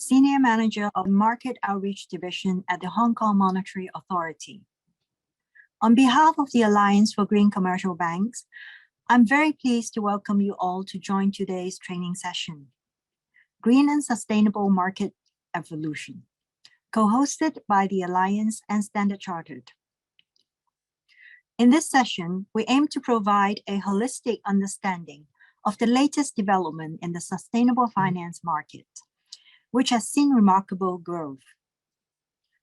Senior Manager of Market Outreach Division at the Hong Kong Monetary Authority. On behalf of the Alliance for Green Commercial Banks, I'm very pleased to welcome you all to join today's training session, Green and Sustainable Market Evolution, co-hosted by the Alliance and Standard Chartered. In this session, we aim to provide a holistic understanding of the latest development in the sustainable finance market, which has seen remarkable growth.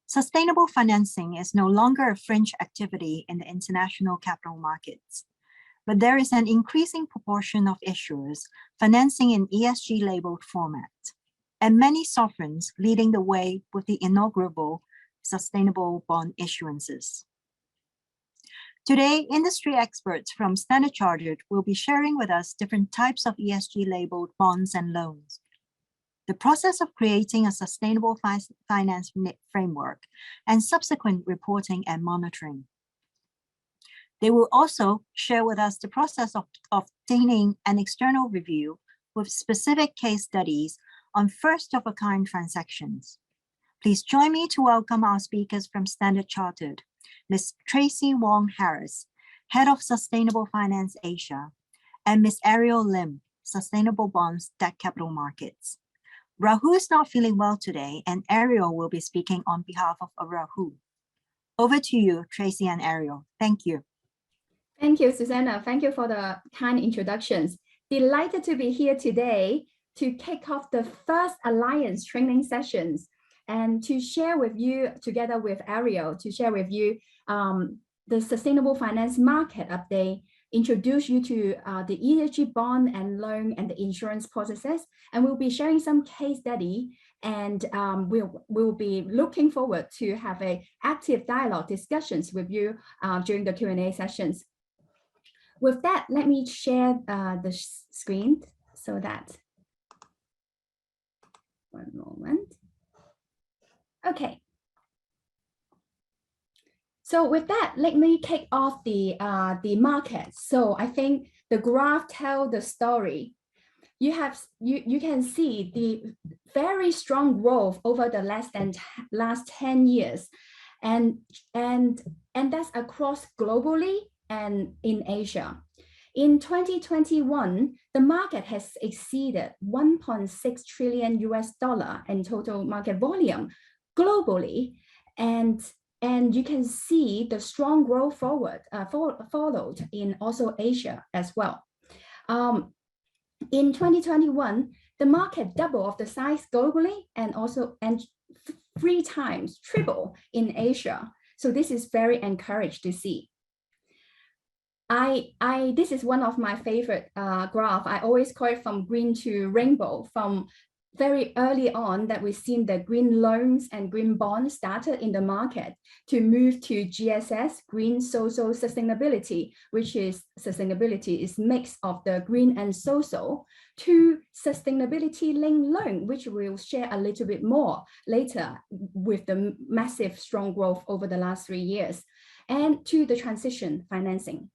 Sustainable financing is no longer a fringe activity in the international capital markets, but there is an increasing proportion of issuers financing in ESG-labeled format, and many sovereigns leading the way with the inaugural sustainable bond issuances. Today, industry experts from Standard Chartered will be sharing with us different types of ESG-labeled bonds and loans, the process of creating a sustainable finance framework, and subsequent reporting and monitoring. They will also share with us the process of obtaining an external review with specific case studies on first-of-a-kind transactions. Please join me to welcome our speakers from Standard Chartered, Ms. Tracy Wong-Harris, Head of Sustainable Finance Asia, and Ms. Ariel Lim, Sustainable Bonds Debt Capital Markets. Rahul is not feeling well today, and Ariel will be speaking on behalf of Rahul. Over to you, Tracy and Ariel. Thank you. Thank you, Susanna. Thank you for the kind introductions. Delighted to be here today to kick off the first Alliance training sessions and to share with you, together with Ariel, to share with you the sustainable finance market update, introduce you to the ESG bond and loan and the insurance processes, and we'll be sharing some case study, and we'll be looking forward to have a active dialogue discussions with you during the Q&A sessions. With that, let me share the screen so that, one moment. Okay. So with that, let me kick off the market. So I think the graph tells the story. You can see the very strong growth over the last 10 years, and that's across globally and in Asia. In 2021, the market has exceeded $1.6 trillion in total market volume globally, and you can see the strong growth followed in also Asia as well. In 2021, the market doubled of the size globally and 3 times triple in Asia. So this is very encouraged to see. This is one of my favorite graph. I always call it from green to rainbow. From very early on that we've seen the green loans and green bonds started in the market to move to GSS, green social sustainability, which is sustainability is mix of the green and social, to sustainability linked loan, which we'll share a little bit more later with the massive strong growth over the last 3 years, and to the transition financing.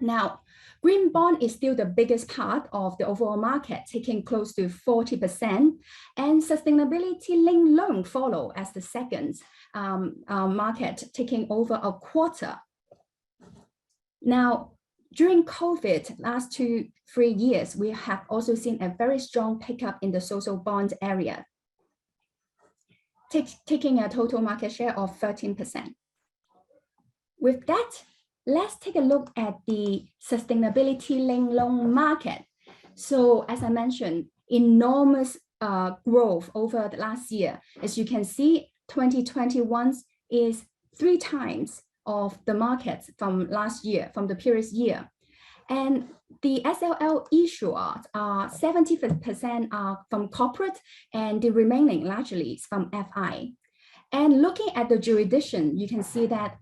Now, green bond is still the biggest part of the overall market, taking close to 40%, and sustainability linked loan follow as the second market, taking over a quarter. Now, during COVID, last 2-3 years, we have also seen a very strong pickup in the social bond area, taking a total market share of 13%. With that, let's take a look at the sustainability linked loan market. So as I mentioned, enormous growth over the last year. As you can see, 2021 is 3 times of the market from last year, from the previous year. And the SLL issuers are 70% are from corporate, and the remaining largely is from FI. And looking at the jurisdiction, you can see that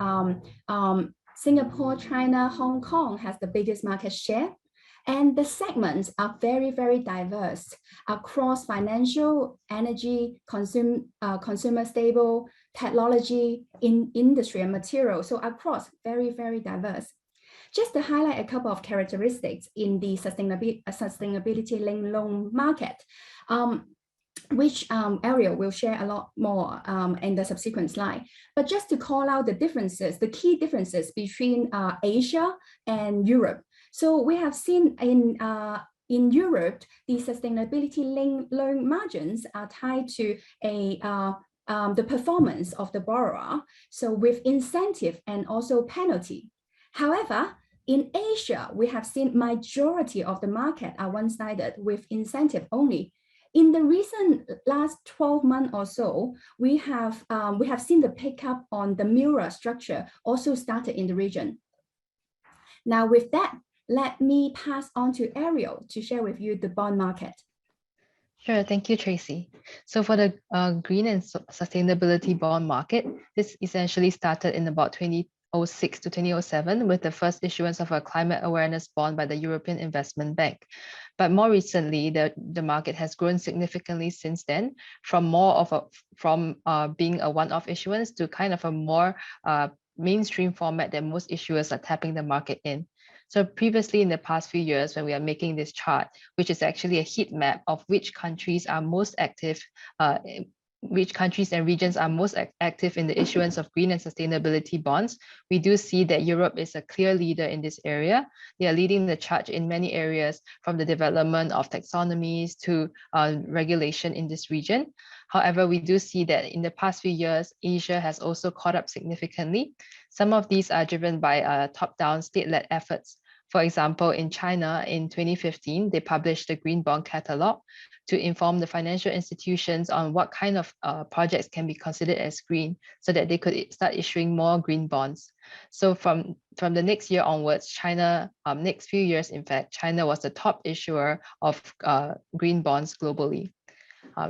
Singapore, China, Hong Kong has the biggest market share, and the segments are very, very diverse across financial, energy, consumer stable, technology, industry and materials. So across very, very diverse. Just to highlight a couple of characteristics in the sustainability linked loan market. which Ariel will share a lot more in the subsequent slide. But just to call out the differences, the key differences between Asia and Europe. So we have seen in Europe, the sustainability-linked loan margins are tied to the performance of the borrower, so with incentive and also penalty. However, in Asia, we have seen majority of the market are one-sided with incentive only. In the recent last 12 months or so, we have seen the pickup on the mirror structure also started in the region. Now with that, let me pass on to Ariel to share with you the bond market. Sure, thank you, Tracy. So for the green and sustainability bond market, this essentially started in about 2006 to 2007 with the first issuance of a climate awareness bond by the European Investment Bank. But more recently, the market has grown significantly since then, from being a one-off issuance to kind of a more mainstream format that most issuers are tapping the market in. So previously in the past few years, when we are making this chart, which is actually a heat map of which countries are most active, which countries and regions are most active in the issuance of green and sustainability bonds, we do see that Europe is a clear leader in this area. They are leading the charge in many areas, from the development of taxonomies to regulation in this region. However, we do see that in the past few years, Asia has also caught up significantly. Some of these are driven by top-down state-led efforts. For example, in China in 2015, they published the Green Bond Catalog to inform the financial institutions on what kind of projects can be considered as green, so that they could start issuing more green bonds. So from the next year onwards, next few years, in fact, China was the top issuer of green bonds globally.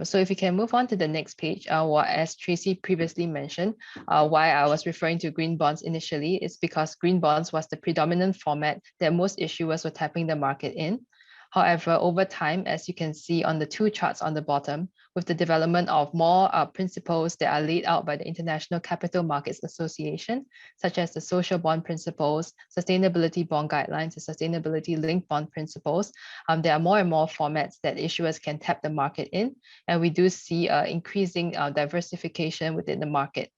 So if you can move on to the next page, as Tracy previously mentioned, why I was referring to green bonds initially is because green bonds was the predominant format that most issuers were tapping the market in. However, over time, as you can see on the two charts on the bottom, with the development of more principles that are laid out by the International Capital Markets Association, such as the social bond principles, sustainability bond guidelines, and sustainability linked bond principles, there are more and more formats that issuers can tap the market in, and we do see increasing diversification within the market.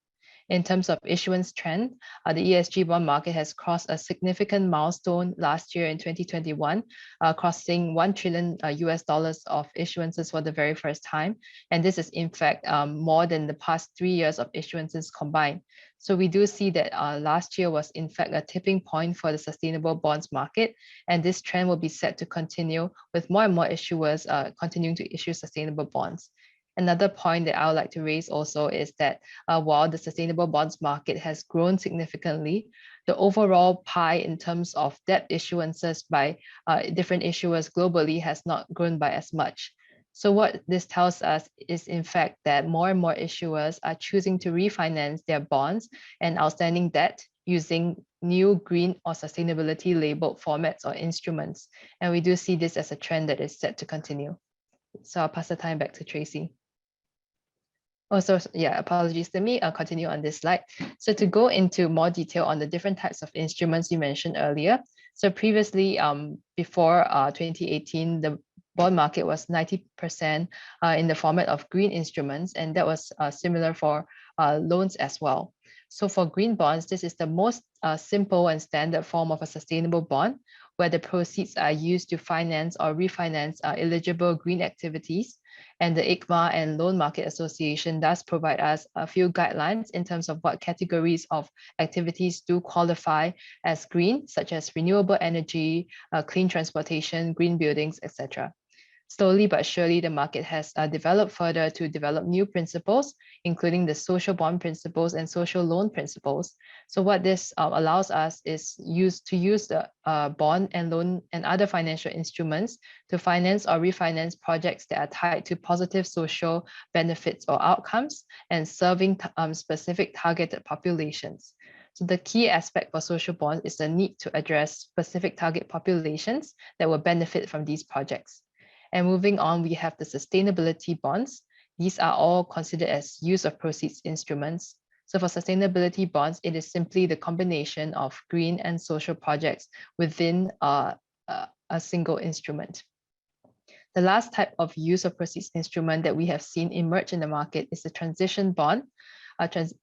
In terms of issuance trend, the ESG bond market has crossed a significant milestone last year in 2021, crossing $1 trillion of issuances for the very first time. And this is in fact more than the past 3 years of issuances combined. So we do see that last year was in fact a tipping point for the sustainable bonds market. And this trend will be set to continue with more and more issuers continuing to issue sustainable bonds. Another point that I would like to raise also is that while the sustainable bonds market has grown significantly, the overall pie in terms of debt issuances by different issuers globally has not grown by as much. So what this tells us is in fact that more and more issuers are choosing to refinance their bonds and outstanding debt using new green or sustainability labeled formats or instruments. And we do see this as a trend that is set to continue. So I'll pass the time back to Tracy. Oh, so yeah, apologies. Let me continue on this slide. So to go into more detail on the different types of instruments you mentioned earlier. So previously, before 2018, the bond market was 90% in the format of green instruments, and that was similar for loans as well. So for green bonds, this is the most simple and standard form of a sustainable bond, where the proceeds are used to finance or refinance eligible green activities. And the ICMA and Loan Market Association does provide us a few guidelines in terms of what categories of activities do qualify as green, such as renewable energy, clean transportation, green buildings, etc. Slowly but surely, the market has developed further to develop new principles, including the social bond principles and social loan principles. So what this allows us is to use the bond and loan and other financial instruments to finance or refinance projects that are tied to positive social benefits or outcomes and serving specific targeted populations. So the key aspect for social bonds is the need to address specific target populations that will benefit from these projects. And moving on, we have the sustainability bonds. These are all considered as use of proceeds instruments. So for sustainability bonds, it is simply the combination of green and social projects within a single instrument. The last type of use of proceeds instrument that we have seen emerge in the market is the transition bond,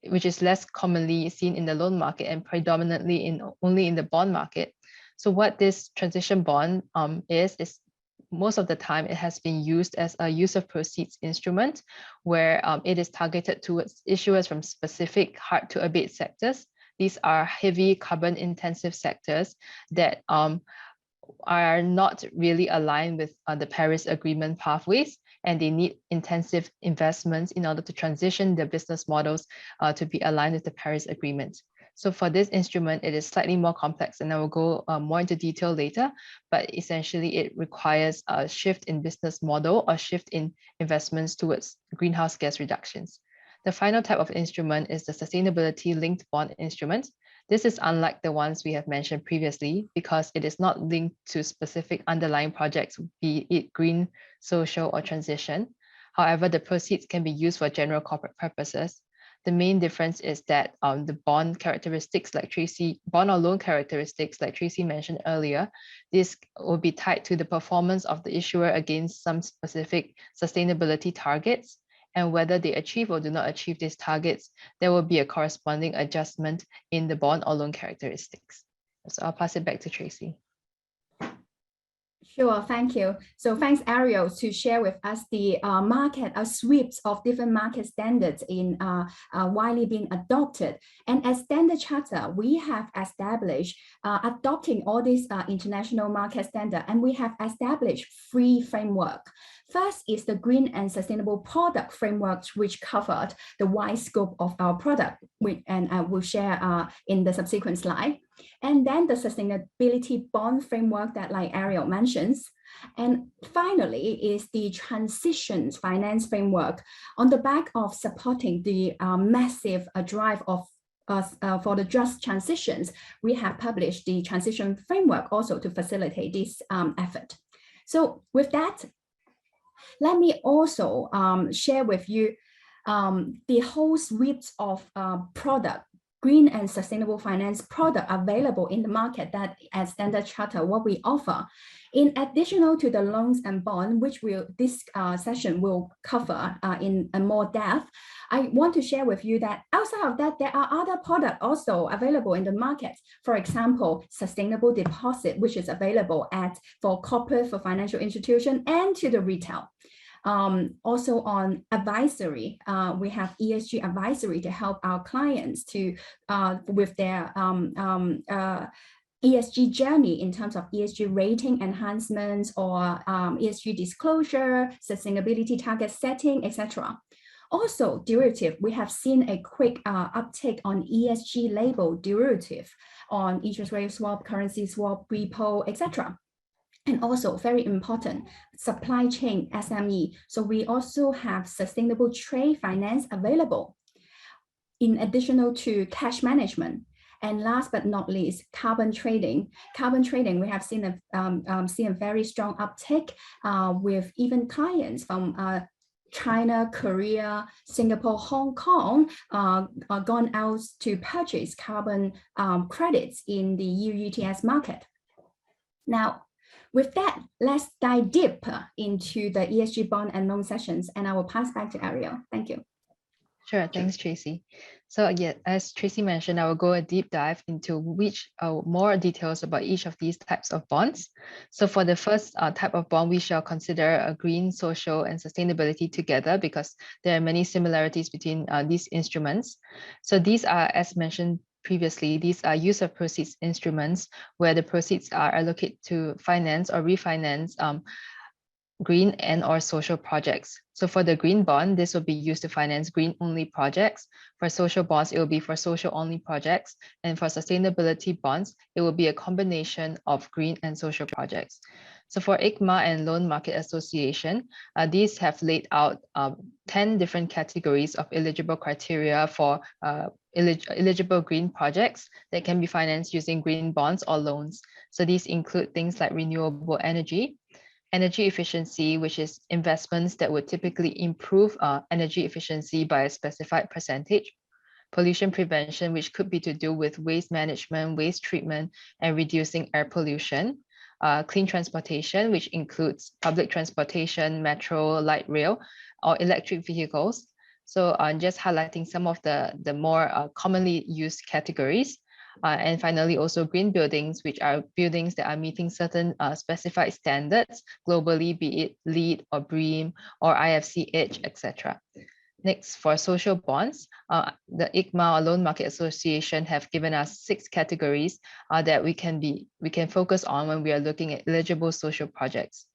which is less commonly seen in the loan market and predominantly only in the bond market. So what this transition bond is most of the time it has been used as a use of proceeds instrument where it is targeted towards issuers from specific hard to abate sectors. These are heavy carbon intensive sectors that are not really aligned with the Paris Agreement pathways, and they need intensive investments in order to transition their business models to be aligned with the Paris Agreement. So for this instrument, it is slightly more complex, and I will go more into detail later, but essentially it requires a shift in business model or shift in investments towards greenhouse gas reductions. The final type of instrument is the sustainability-linked bond instrument. This is unlike the ones we have mentioned previously because it is not linked to specific underlying projects, be it green, social, or transition. However, the proceeds can be used for general corporate purposes. The main difference is that the bond characteristics like bond or loan characteristics like Tracy mentioned earlier, this will be tied to the performance of the issuer against some specific sustainability targets. And whether they achieve or do not achieve these targets, there will be a corresponding adjustment in the bond or loan characteristics. So I'll pass it back to Tracy. Sure, thank you. So thanks, Ariel, to share with us the market sweeps of different market standards in widely being adopted. And as Standard Charter, we have established adopting all these international market standards, and we have established 3 frameworks. First is the Green and Sustainable Product Frameworks, which covered the wide scope of our product, and I will share in the subsequent slide. And then the Sustainability Bond Framework that like Ariel mentions. And finally is the Transitions Finance Framework on the back of supporting the massive drive of for the just transitions. We have published the Transition Framework also to facilitate this effort. So with that, let me also share with you the whole suite of green and sustainable finance product available in the market that at Standard Charter, what we offer. In addition to the loans and bond, which this session will cover in more depth, I want to share with you that outside of that, there are other products also available in the market. For example, sustainable deposit, which is available for corporate, for financial institution, and to the retail. Also on advisory, we have ESG advisory to help our clients to with their ESG journey in terms of ESG rating enhancements or ESG disclosure, sustainability target setting, etc. Also, derivative, we have seen a quick uptake on ESG-labelled derivative on interest rate swap, currency swap, repo, etc. And also very important, supply chain SME. So we also have sustainable trade finance available in addition to cash management. And last but not least, carbon trading. Carbon trading, we have seen a very strong uptick with even clients from China, Korea, Singapore, Hong Kong gone out to purchase carbon credits in the EU ETS market. Now, with that, let's dive deeper into the ESG bond and loan sessions, and I will pass back to Ariel. Thank you. Sure, thanks, Tracy. So yeah, as Tracy mentioned, I will go a deep dive into more details about each of these types of bonds. So for the first type of bond, we shall consider a green, social, and sustainability together because there are many similarities between these instruments. So these are, as mentioned previously, these are use of proceeds instruments where the proceeds are allocated to finance or refinance green and or social projects. So for the green bond, this will be used to finance green only projects. For social bonds, it will be for social only projects. And for sustainability bonds, it will be a combination of green and social projects. So for ICMA and Loan Market Association, these have laid out 10 different categories of eligible criteria for eligible green projects that can be financed using green bonds or loans. So these include things like renewable energy efficiency, which is investments that would typically improve energy efficiency by a specified percentage, pollution prevention, which could be to do with waste management, waste treatment, and reducing air pollution, clean transportation, which includes public transportation, metro, light rail, or electric vehicles. So just highlighting some of the more commonly used categories. And finally, also green buildings, which are buildings that are meeting certain specified standards globally, be it LEED or BREEAM or IFC EDGE, etc. Next, for social bonds, the ICMA or Loan Market Association have given us 6 categories that we can focus on when we are looking at eligible social projects.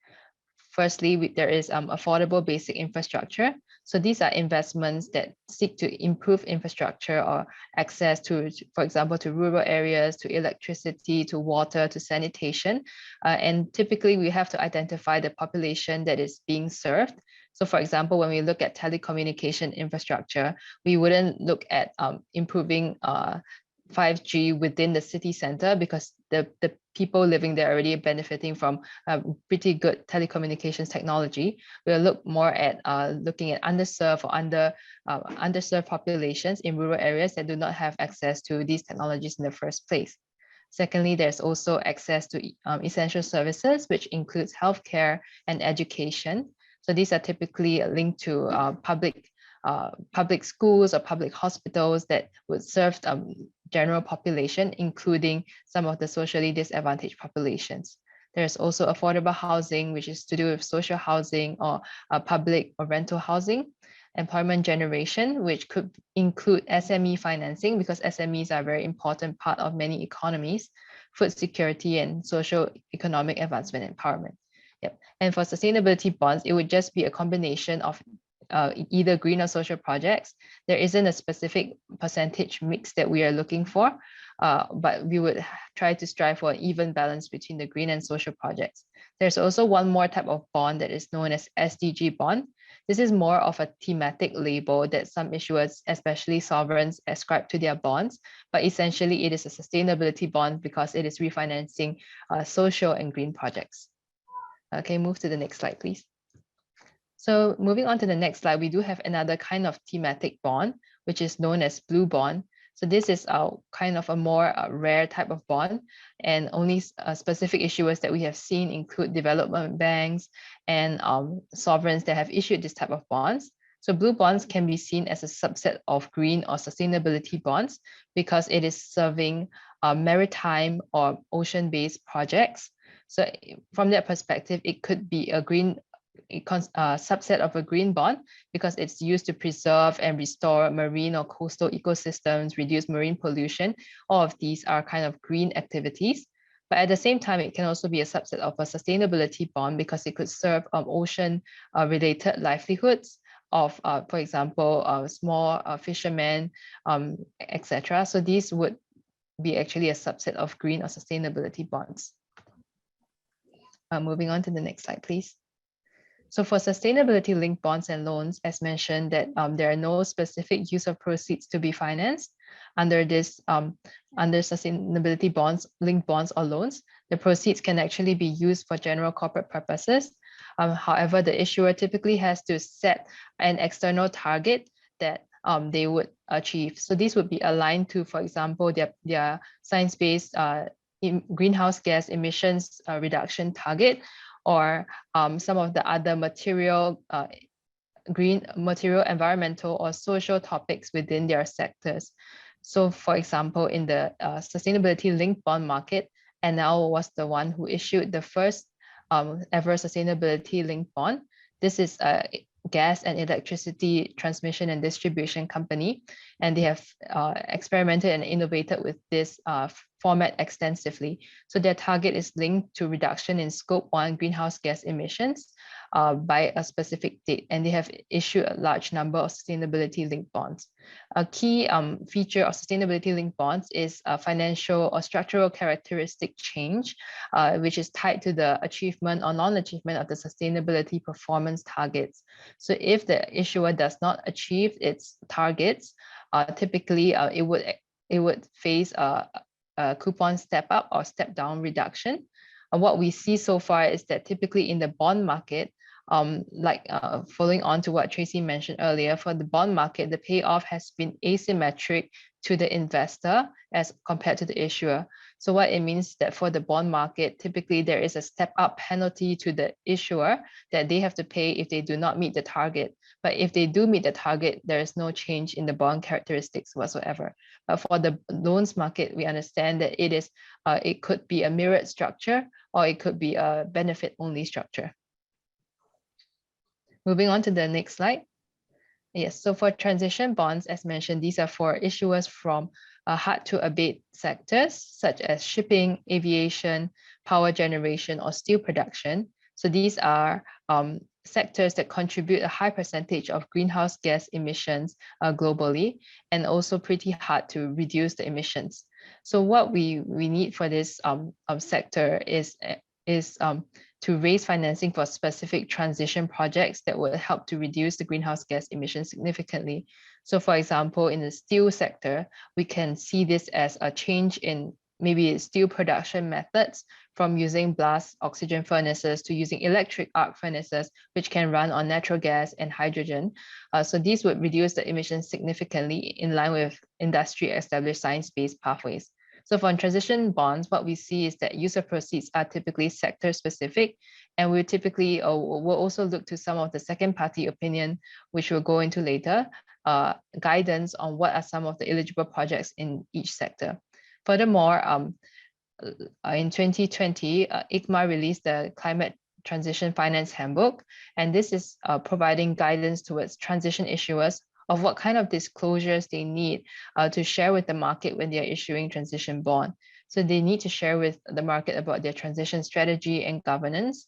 Firstly, there is affordable basic infrastructure. So these are investments that seek to improve infrastructure or access to, for example, to rural areas, to electricity, to water, to sanitation. And typically we have to identify the population that is being served. So for example, when we look at telecommunication infrastructure, we wouldn't look at improving 5G within the city center because the people living there are already benefiting from pretty good telecommunications technology. We'll look more at looking at underserved or underserved populations in rural areas that do not have access to these technologies in the first place. Secondly, there's also access to essential services, which includes healthcare and education. So these are typically linked to public schools or public hospitals that would serve general population, including some of the socially disadvantaged populations. There's also affordable housing, which is to do with social housing or public or rental housing. Employment generation, which could include SME financing, because SMEs are a very important part of many economies, food security, and social economic advancement and empowerment. Yep. And for sustainability bonds, it would just be a combination of either green or social projects. There isn't a specific percentage mix that we are looking for, but we would try to strive for an even balance between the green and social projects. There's also one more type of bond that is known as SDG bond. This is more of a thematic label that some issuers, especially sovereigns, ascribe to their bonds, but essentially it is a sustainability bond because it is refinancing social and green projects. Okay, move to the next slide, please. So moving on to the next slide, we do have another kind of thematic bond, which is known as blue bond. So this is kind of a more rare type of bond, and only specific issuers that we have seen include development banks and sovereigns that have issued this type of bonds. So blue bonds can be seen as a subset of green or sustainability bonds because it is serving maritime or ocean-based projects. So from that perspective, it could be a subset of a green bond because it's used to preserve and restore marine or coastal ecosystems, reduce marine pollution. All of these are kind of green activities. But at the same time, it can also be a subset of a sustainability bond because it could serve ocean related livelihoods of, for example, small fishermen, etc. So these would be actually a subset of green or sustainability bonds. Moving on to the next slide, please. So for sustainability linked bonds and loans, as mentioned, that there are no specific use of proceeds to be financed under this under sustainability bonds, linked bonds or loans. The proceeds can actually be used for general corporate purposes. However, the issuer typically has to set an external target that they would achieve. So these would be aligned to, for example, their science-based greenhouse gas emissions reduction target, or some of the other green material, environmental, or social topics within their sectors. So for example, in the sustainability linked bond market, NL was the one who issued the first ever sustainability linked bond. This is a gas and electricity transmission and distribution company, and they have experimented and innovated with this format extensively. So their target is linked to reduction in Scope 1 greenhouse gas emissions by a specific date, and they have issued a large number of sustainability linked bonds. A key feature of sustainability linked bonds is a financial or structural characteristic change, which is tied to the achievement or non-achievement of the sustainability performance targets. So if the issuer does not achieve its targets, typically it would face a coupon step up or step down reduction. What we see so far is that typically in the bond market, following on to what Tracy mentioned earlier, for the bond market, the payoff has been asymmetric to the investor as compared to the issuer. So what it means is that for the bond market, typically there is a step up penalty to the issuer that they have to pay if they do not meet the target. But if they do meet the target, there is no change in the bond characteristics whatsoever. But for the loans market, we understand that it could be a mirrored structure, or it could be a benefit only structure. Moving on to the next slide. Yes, so for transition bonds, as mentioned, these are for issuers from hard to abate sectors such as shipping, aviation, power generation, or steel production. So these are sectors that contribute a high percentage of greenhouse gas emissions globally, and also pretty hard to reduce the emissions. So what we need for this sector is to raise financing for specific transition projects that will help to reduce the greenhouse gas emissions significantly. So for example, in the steel sector, we can see this as a change in maybe steel production methods from using blast oxygen furnaces to using electric arc furnaces, which can run on natural gas and hydrogen. So these would reduce the emissions significantly in line with industry established science-based pathways. So for transition bonds, what we see is that use of proceeds are typically sector specific, and we typically will also look to some of the second party opinion, which we'll go into later, guidance on what are some of the eligible projects in each sector. Furthermore, in 2020, ICMA released the Climate Transition Finance Handbook, and this is providing guidance towards transition issuers of what kind of disclosures they need to share with the market when they are issuing transition bond. So they need to share with the market about their transition strategy and governance,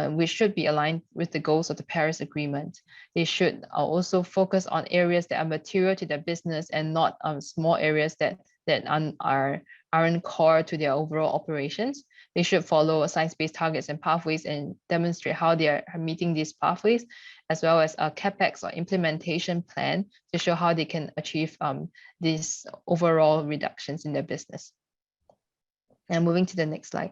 which should be aligned with the goals of the Paris Agreement. They should also focus on areas that are material to their business and not small areas that aren't core to their overall operations. They should follow science-based targets and pathways and demonstrate how they are meeting these pathways, as well as a CapEx or implementation plan to show how they can achieve these overall reductions in their business. And moving to the next slide.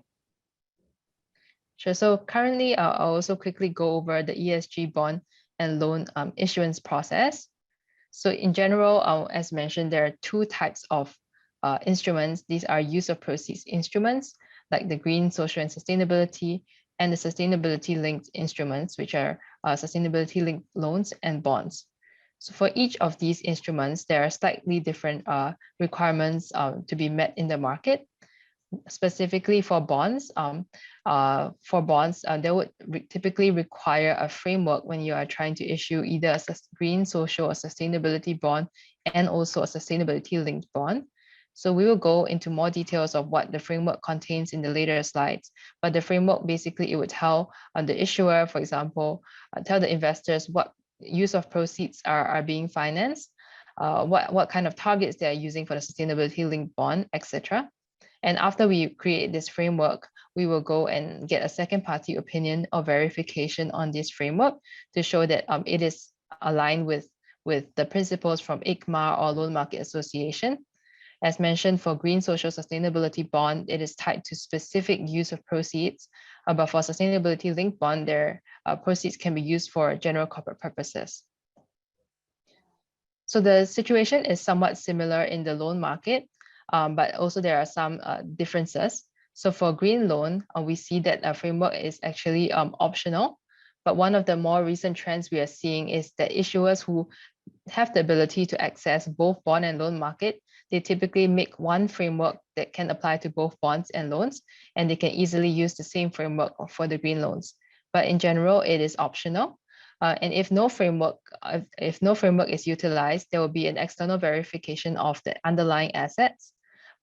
Sure, so currently I'll also quickly go over the ESG bond and loan issuance process. So in general, as mentioned, there are two types of instruments. These are use of proceeds instruments, like the green, social, and sustainability, and the sustainability-linked instruments, which are sustainability-linked loans and bonds. So for each of these instruments, there are slightly different requirements to be met in the market. Specifically for bonds, they would typically require a framework when you are trying to issue either a green, social, or sustainability bond, and also a sustainability-linked bond. So we will go into more details of what the framework contains in the later slides. But the framework, basically, it would tell the issuer, for example, tell the investors what use of proceeds are being financed, what kind of targets they are using for the sustainability-linked bond, etc. And after we create this framework, we will go and get a second party opinion or verification on this framework to show that it is aligned with the principles from ICMA or Loan Market Association. As mentioned, for green social sustainability bond, it is tied to specific use of proceeds, but for sustainability linked bond, their proceeds can be used for general corporate purposes. So the situation is somewhat similar in the loan market, but also there are some differences. So for green loan, we see that a framework is actually optional, but one of the more recent trends we are seeing is that issuers who have the ability to access both bond and loan market, they typically make one framework that can apply to both bonds and loans, and they can easily use the same framework for the green loans. But in general, it is optional. And if no framework is utilized, there will be an external verification of the underlying assets.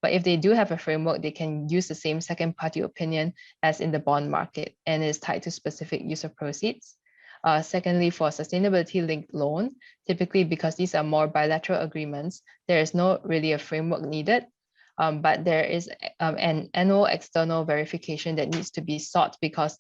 But if they do have a framework, they can use the same second party opinion as in the bond market, and is tied to specific use of proceeds. Secondly, for sustainability linked loan, typically because these are more bilateral agreements, there is not really a framework needed, but there is an annual external verification that needs to be sought because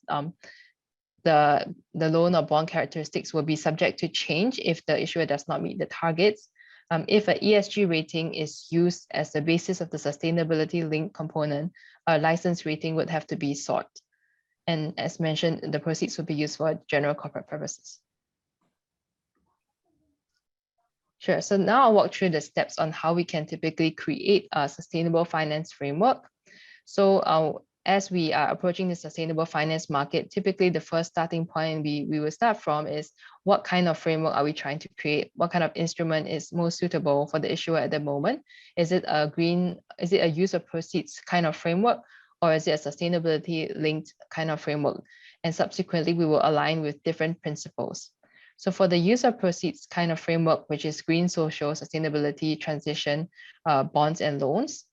the loan or bond characteristics will be subject to change if the issuer does not meet the targets. If an ESG rating is used as the basis of the sustainability linked component, a license rating would have to be sought. And as mentioned, the proceeds will be used for general corporate purposes. Sure, so now I'll walk through the steps on how we can typically create a sustainable finance framework. So as we are approaching the sustainable finance market, typically the first starting point we will start from is what kind of framework are we trying to create? What kind of instrument is most suitable for the issuer at the moment? Is it a use of proceeds kind of framework, or is it a sustainability linked kind of framework? And subsequently, we will align with different principles. So for the use of proceeds kind of framework, which is green, social, sustainability, transition, bonds and loans,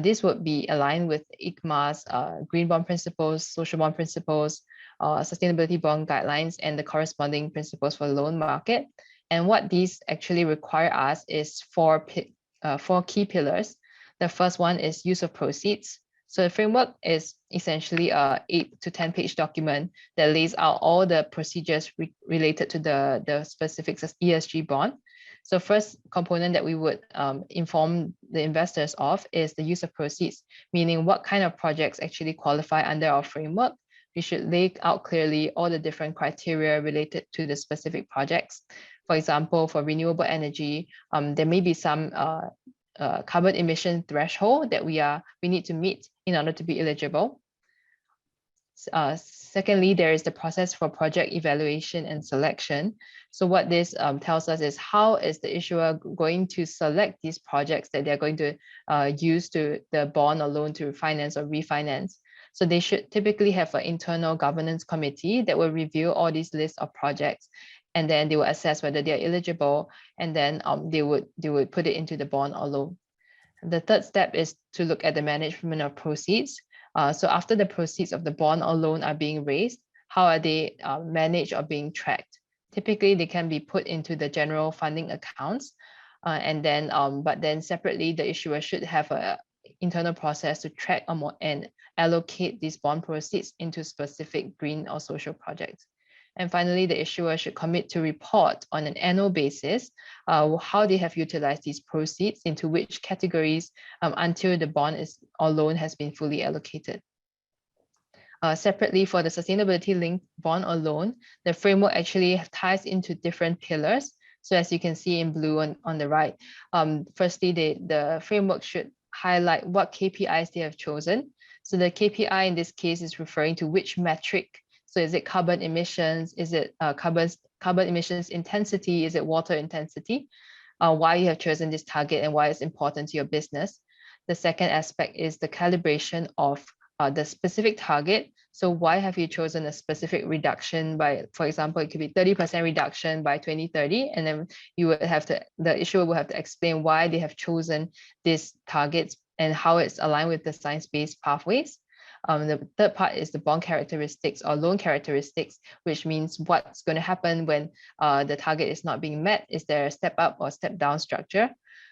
this would be aligned with ICMA's green bond principles, social bond principles, sustainability bond guidelines, and the corresponding principles for the loan market. And what these actually require us is four key pillars. The first one is use of proceeds. So the framework is essentially a 8 to 10 page document that lays out all the procedures related to the specific ESG bond. So first component that we would inform the investors of is the use of proceeds, meaning what kind of projects actually qualify under our framework. We should lay out clearly all the different criteria related to the specific projects. For example, for renewable energy, there may be some carbon emission threshold that we need to meet in order to be eligible. Secondly, there is the process for project evaluation and selection. So what this tells us is how is the issuer going to select these projects that they're going to use to the bond or loan to finance or refinance. So they should typically have an internal governance committee that will review all these lists of projects, and then they will assess whether they are eligible, and then they would put it into the bond or loan. The third step is to look at the management of proceeds. So after the proceeds of the bond or loan are being raised, how are they managed or being tracked? Typically, they can be put into the general funding accounts, but then separately, the issuer should have an internal process to track and allocate these bond proceeds into specific green or social projects. And finally, the issuer should commit to report on an annual basis how they have utilized these proceeds into which categories until the bond or loan has been fully allocated. Separately, for the sustainability linked bond or loan, the framework actually ties into different pillars. So as you can see in blue on the right, firstly, the framework should highlight what KPIs they have chosen. So the KPI in this case is referring to which metric. So is it carbon emissions? Is it carbon emissions intensity? Is it water intensity? Why you have chosen this target and why it's important to your business. The second aspect is the calibration of the specific target. So why have you chosen a specific reduction by, for example, it could be 30% reduction by 2030, and then the issuer will have to explain why they have chosen these targets and how it's aligned with the science-based pathways. The third part is the bond characteristics or loan characteristics, which means what's going to happen when the target is not being met. Is there a step up or step down structure?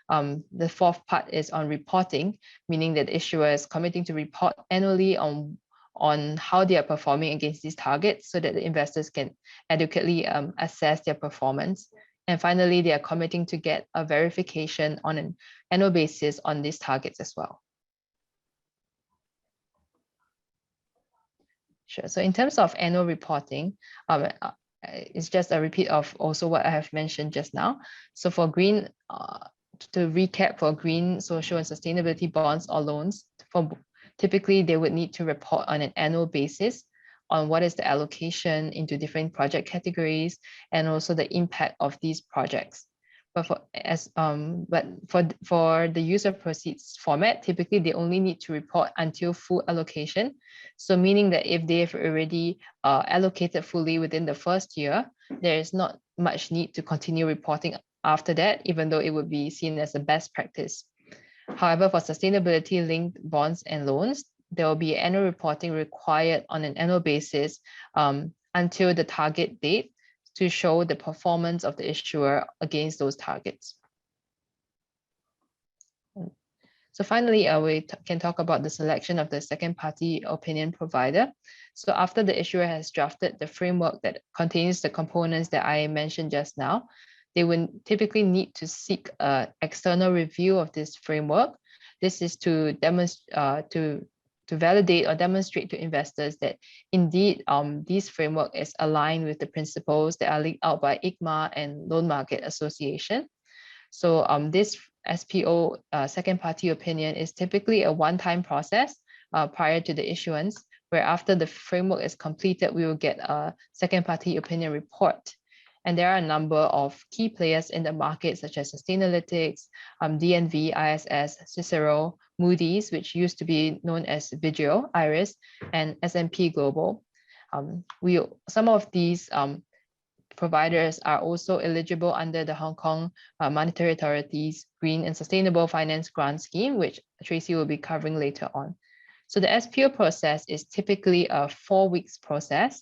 The fourth part is on reporting, meaning that the issuer is committing to report annually on how they are performing against these targets so that the investors can adequately assess their performance. And finally, they are committing to get a verification on an annual basis on these targets as well. Sure. So in terms of annual reporting, it's just a repeat of also what I have mentioned just now. So for green, to recap, for green, social and sustainability bonds or loans, typically they would need to report on an annual basis on what is the allocation into different project categories and also the impact of these projects. But for the use of proceeds format, typically they only need to report until full allocation. So meaning that if they have already allocated fully within the first year, there is not much need to continue reporting after that, even though it would be seen as a best practice. However, for sustainability linked bonds and loans, there will be annual reporting required on an annual basis until the target date, to show the performance of the issuer against those targets. So finally, we can talk about the selection of the second party opinion provider. So after the issuer has drafted the framework that contains the components that I mentioned just now, they will typically need to seek an external review of this framework. This is to demonstrate, to validate or demonstrate to investors that indeed this framework is aligned with the principles that are laid out by ICMA and Loan Market Association. So this SPO second party opinion is typically a one-time process prior to the issuance, where after the framework is completed, we will get a second party opinion report. And there are a number of key players in the market, such as Sustainalytics, DNV, ISS, Cicero, Moody's, which used to be known as Vigeo, IRIS, and S&P Global. Some of these providers are also eligible under the Hong Kong Monetary Authority's Green and Sustainable Finance Grant Scheme, which Tracy will be covering later on. So the SPO process is typically a 4 weeks process,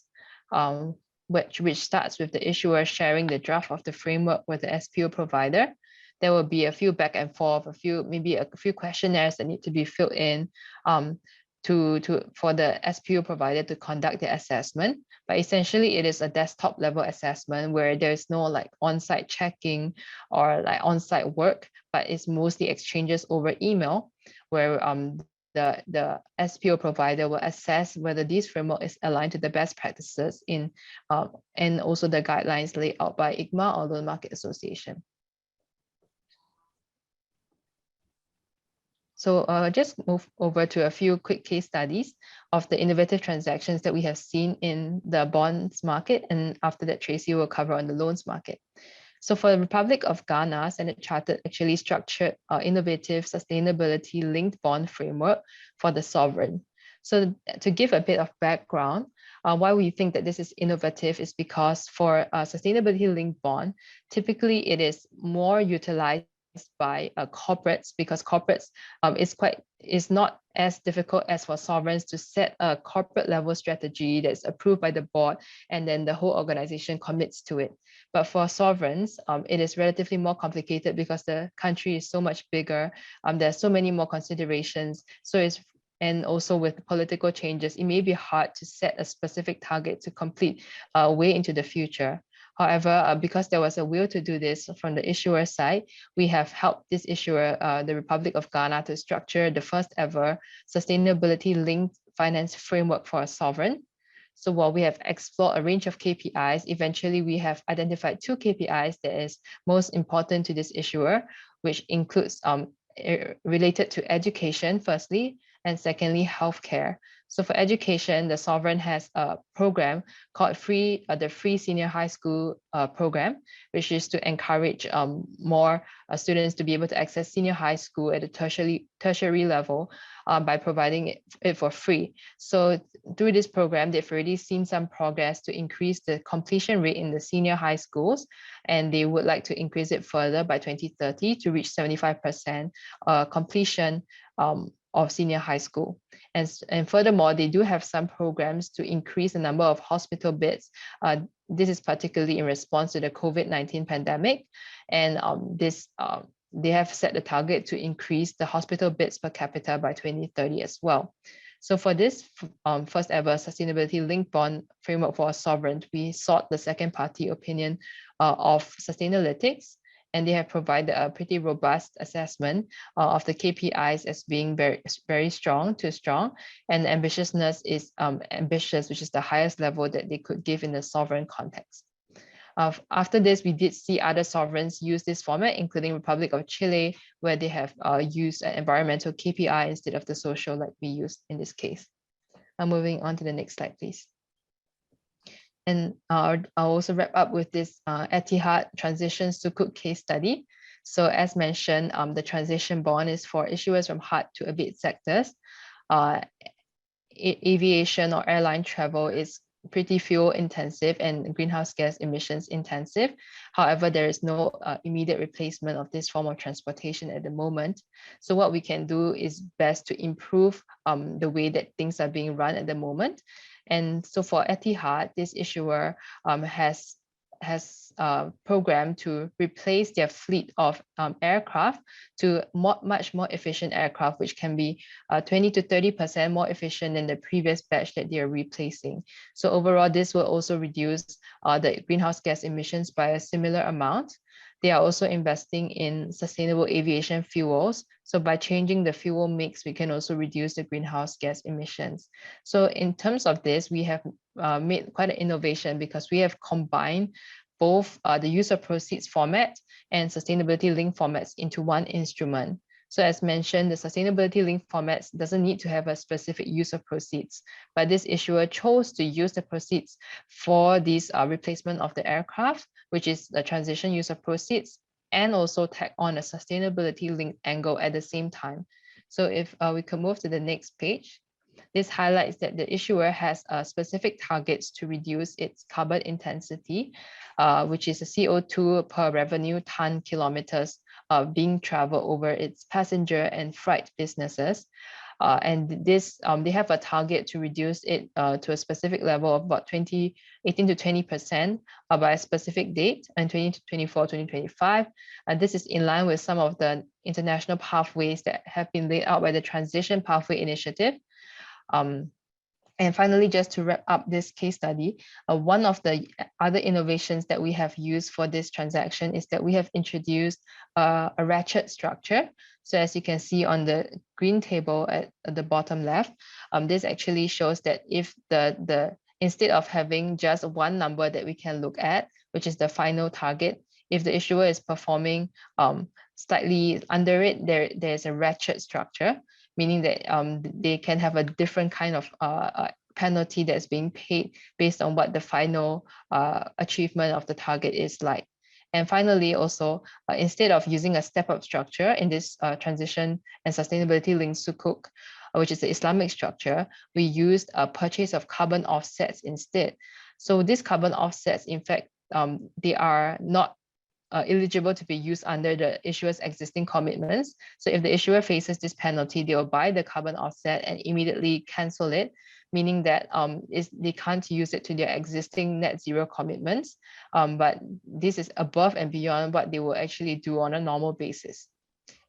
which starts with the issuer sharing the draft of the framework with the SPO provider. There will be a few back and forth, maybe a few questionnaires that need to be filled in for the SPO provider to conduct the assessment. But essentially, it is a desktop level assessment where there's no like on-site checking or like on-site work, but it's mostly exchanges over email, where the SPO provider will assess whether this framework is aligned to the best practices in and also the guidelines laid out by ICMA or the Market Association. So just move over to a few quick case studies of the innovative transactions that we have seen in the bonds market. And after that, Tracy will cover on the loans market. So for the Republic of Ghana, Standard Chartered actually structured innovative sustainability-linked bond framework for the sovereign. So to give a bit of background, why we think that this is innovative is because for a sustainability-linked bond, typically it is more utilized by corporates, because corporates is not as difficult as for sovereigns to set a corporate level strategy that's approved by the board and then the whole organization commits to it. But for sovereigns, it is relatively more complicated because the country is so much bigger. There's so many more considerations. And also with political changes, it may be hard to set a specific target to complete way into the future. However, because there was a will to do this from the issuer side, we have helped this issuer, the Republic of Ghana, to structure the first ever sustainability-linked finance framework for a sovereign. So while we have explored a range of KPIs, eventually we have identified 2 KPIs that is most important to this issuer, which includes related to education, firstly, and secondly, healthcare. So for education, the sovereign has a program called the Free Senior High School program, which is to encourage more students to be able to access senior high school at the tertiary level by providing it for free. So through this program, they've already seen some progress to increase the completion rate in the senior high schools, and they would like to increase it further by 2030 to reach 75% completion of senior high school. And furthermore, they do have some programs to increase the number of hospital beds. This is particularly in response to the COVID-19 pandemic. And they have set the target to increase the hospital beds per capita by 2030 as well. So for this first ever sustainability-linked bond framework for a sovereign, we sought the second party opinion of Sustainalytics, and they have provided a pretty robust assessment of the KPIs as being very strong to strong, and ambitiousness is ambitious, which is the highest level that they could give in the sovereign context. After this, we did see other sovereigns use this format, including Republic of Chile, where they have used an environmental KPI instead of the social like we used in this case. Moving on to the next slide, please. And I'll also wrap up with this Etihad Transition Sukuk case study. So as mentioned, the transition bond is for issuers from hard to abate sectors. Aviation or airline travel is pretty fuel intensive and greenhouse gas emissions intensive. However, there is no immediate replacement of this form of transportation at the moment. So what we can do is best to improve the way that things are being run at the moment. And so for Etihad, this issuer has programmed to replace their fleet of aircraft to much more efficient aircraft, which can be 20 to 30% more efficient than the previous batch that they are replacing. So overall, this will also reduce the greenhouse gas emissions by a similar amount. They are also investing in sustainable aviation fuels. So by changing the fuel mix, we can also reduce the greenhouse gas emissions. So in terms of this, we have made quite an innovation because we have combined both the use of proceeds format and sustainability linked formats into one instrument. So as mentioned, the sustainability linked formats doesn't need to have a specific use of proceeds, but this issuer chose to use the proceeds for this replacement of the aircraft, which is the transition use of proceeds, and also tack on a sustainability linked angle at the same time. So if we could move to the next page. This highlights that the issuer has specific targets to reduce its carbon intensity, which is a CO2 per revenue ton kilometers being traveled over its passenger and freight businesses. And this, they have a target to reduce it to a specific level of about 18 to 20% by a specific date in 2024, 2025. And this is in line with some of the international pathways that have been laid out by the Transition Pathway Initiative. And finally, just to wrap up this case study, one of the other innovations that we have used for this transaction is that we have introduced a ratchet structure. So as you can see on the green table at the bottom left, this actually shows that if instead of having just one number that we can look at, which is the final target, if the issuer is performing slightly under it, there's a ratchet structure, meaning that they can have a different kind of penalty that's being paid based on what the final achievement of the target is like. And finally, also, instead of using a step-up structure in this transition and sustainability linked sukuk, which is the Islamic structure, we used a purchase of carbon offsets instead. So these carbon offsets, in fact, they are not eligible to be used under the issuer's existing commitments. So if the issuer faces this penalty, they will buy the carbon offset and immediately cancel it, meaning that they can't use it to their existing net zero commitments. But this is above and beyond what they will actually do on a normal basis.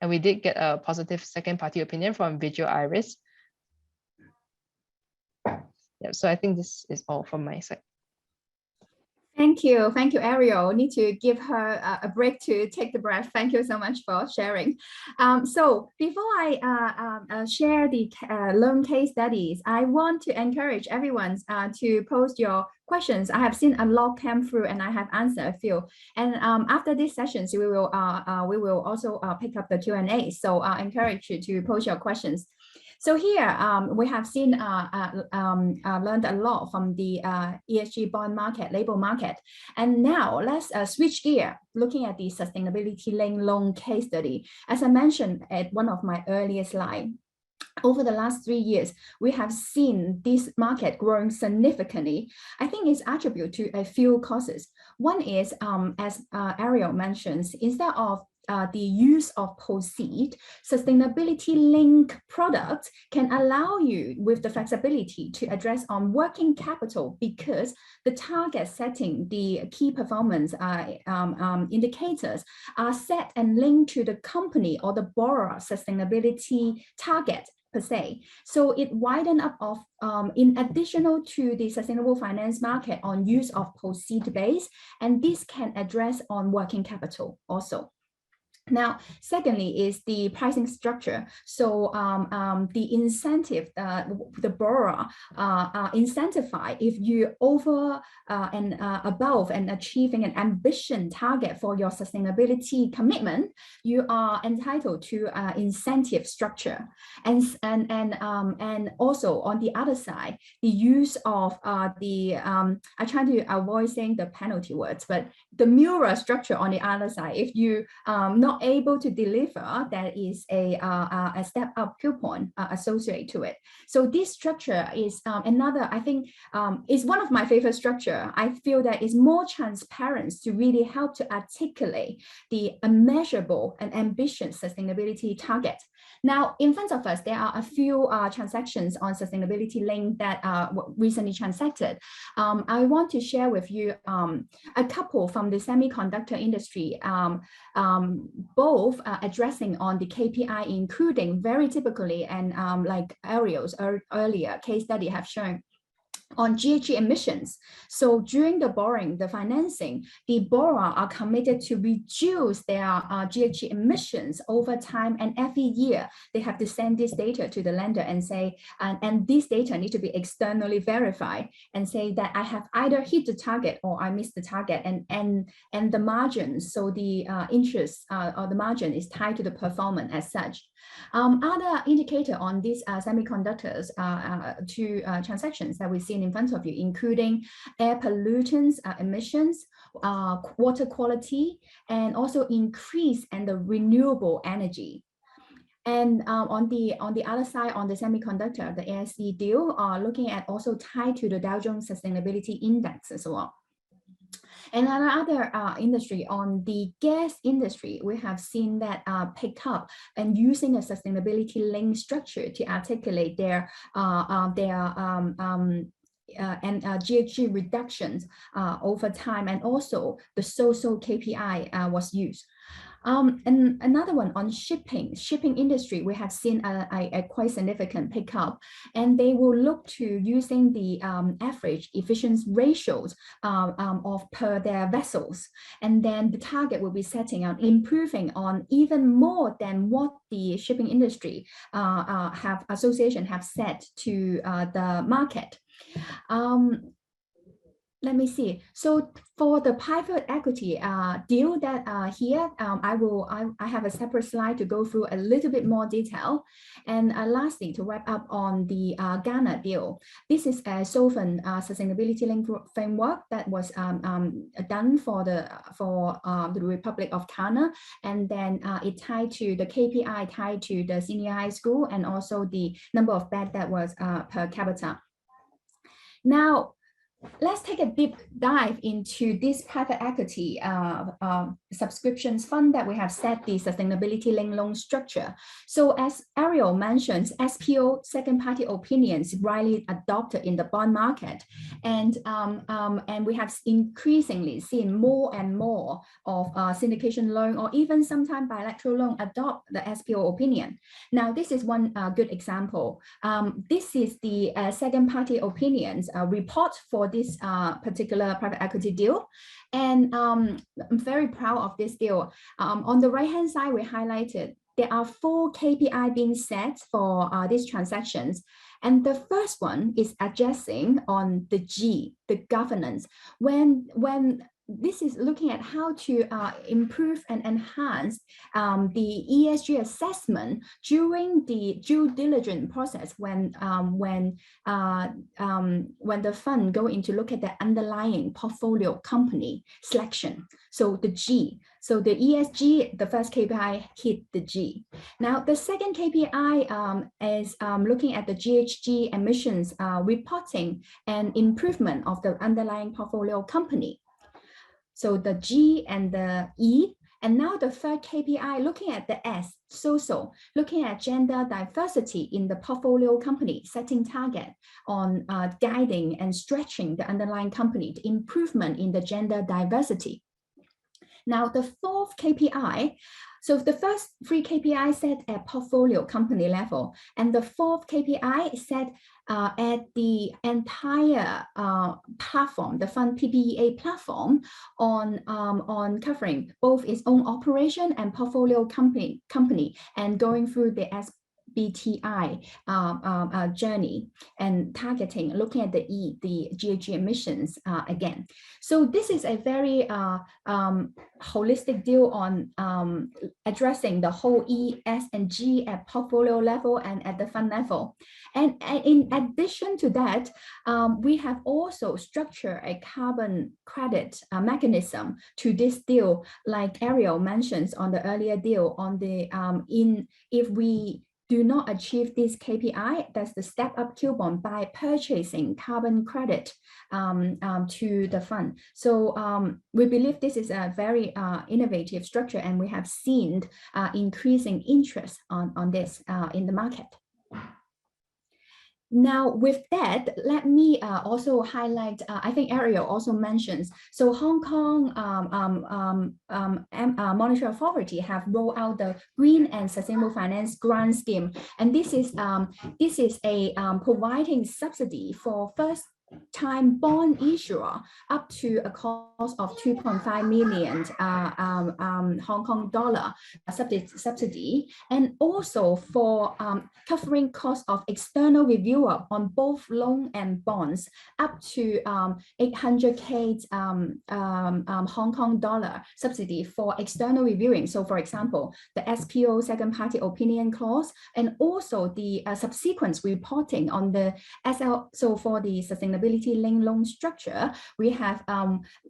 And we did get a positive second party opinion from Vigil Iris. Yeah, so I think this is all from my side. Thank you, Ariel. Need to give her a break to take the breath. Thank you so much for sharing. So before I share the loan case studies, I want to encourage everyone to post your questions. I have seen a lot come through, and I have answered a few. And after these sessions, we will also pick up the Q&A. So I encourage you to post your questions. So here we have seen learned a lot from the ESG bond market, label market. And now let's switch gear, looking at the sustainability linked loan case study. As I mentioned at one of my earlier slides, over the last 3 years, we have seen this market growing significantly. I think it's attributed to a few causes. One is, as Ariel mentions, instead of the use of proceeds, sustainability linked products can allow you with the flexibility to address on working capital, because the target setting, the key performance indicators are set and linked to the company or the borrower sustainability target per se. So it widened up of in additional to the sustainable finance market on use of proceed base, and this can address on working capital also. Now, secondly is the pricing structure. So the incentive, the borrower incentivized if you over and above and achieving an ambition target for your sustainability commitment, you are entitled to incentive structure. And also on the other side, the use of I try to avoid saying the penalty words, but the mirror structure on the other side. If you not able to deliver, there is a step up coupon associated to it. So this structure is another, I think, is one of my favorite structure. I feel that is more transparent to really help to articulate the measurable and ambitious sustainability target. Now, in front of us, there are a few transactions on sustainability link that recently transacted. I want to share with you a couple from the semiconductor industry, both addressing on the KPI, including very typically, and like Ariel's earlier case study have shown, on GHG emissions. So during the borrowing, the financing, the borrower are committed to reduce their GHG emissions over time, and every year they have to send this data to the lender and say, and these data need to be externally verified and say that I have either hit the target or I missed the target, and the margins, so the interest or the margin is tied to the performance as such. Other indicator on these semiconductors transactions that we see in front of you, including air pollutants emissions, water quality, and also increase and the renewable energy. And on the other side, on the semiconductor, the ASE deal are looking at also tied to the Dow Jones Sustainability Index as well. And another industry, on the gas industry, we have seen that pick up and using a sustainability link structure to articulate their GHG reductions over time, and also the social KPI was used. And another one on shipping industry, we have seen a quite significant pickup, and they will look to using the average efficiency ratios of per their vessels, and then the target will be setting out improving on even more than what the shipping industry association have set to the market. Let me see. So for the private equity deal that here, I have a separate slide to go through a little bit more detail. And lastly, to wrap up on the Ghana deal, this is a Sovereign Sustainability Link Framework that was done for the Republic of Ghana, and then it tied to the KPI tied to the senior high school, and also the number of beds that was per capita. Now, let's take a deep dive into this private equity subscriptions fund that we have set the sustainability linked loan structure. So as Ariel mentioned, SPO, second party opinions, widely adopted in the bond market, and we have increasingly seen more and more of syndication loan, or even sometimes bilateral loan, adopt the SPO opinion. Now, this is one good example. This is the second party opinions report for this particular private equity deal. And I'm very proud of this deal. On the right-hand side, we highlighted there are 4 KPI being set for these transactions. And the first one is addressing on the G, the governance. When this is looking at how to improve and enhance the ESG assessment during the due diligence process when the fund go into look at the underlying portfolio company selection. So the G. So the ESG, the first KPI hit the G. Now the second KPI is looking at the GHG emissions reporting and improvement of the underlying portfolio company. So the G and the E. And now the third KPI, looking at the S, social, looking at gender diversity in the portfolio company, setting target on guiding and stretching the underlying company, the improvement in the gender diversity. Now the fourth KPI, so the first 3 KPI set at portfolio company level, and the fourth KPI set at the entire platform, the fund PPEA platform, on covering both its own operation and portfolio company, and going through the SBTI journey and targeting, looking at the E, the GHG emissions again. So this is a very holistic deal on addressing the whole E, S, and G at portfolio level and at the fund level. And in addition to that, we have also structured a carbon credit mechanism to this deal, like Ariel mentions on the earlier deal on the if we do not achieve this KPI, that's the step up coupon by purchasing carbon credit to the fund. So we believe this is a very innovative structure, and we have seen increasing interest on this in the market. Now, with that, let me also highlight, I think Ariel also mentions, so Hong Kong Monetary Authority have rolled out the Green and Sustainable Finance Grant Scheme. And this is a providing subsidy for first time bond issuer up to a cost of 2.5 million Hong Kong dollar subsidy, and also for covering cost of external reviewer on both loan and bonds up to 800K Hong Kong dollar subsidy for external reviewing. So for example, the SPO second party opinion clause, and also the subsequent reporting on the SL. So for the sustainability linked loan structure, we have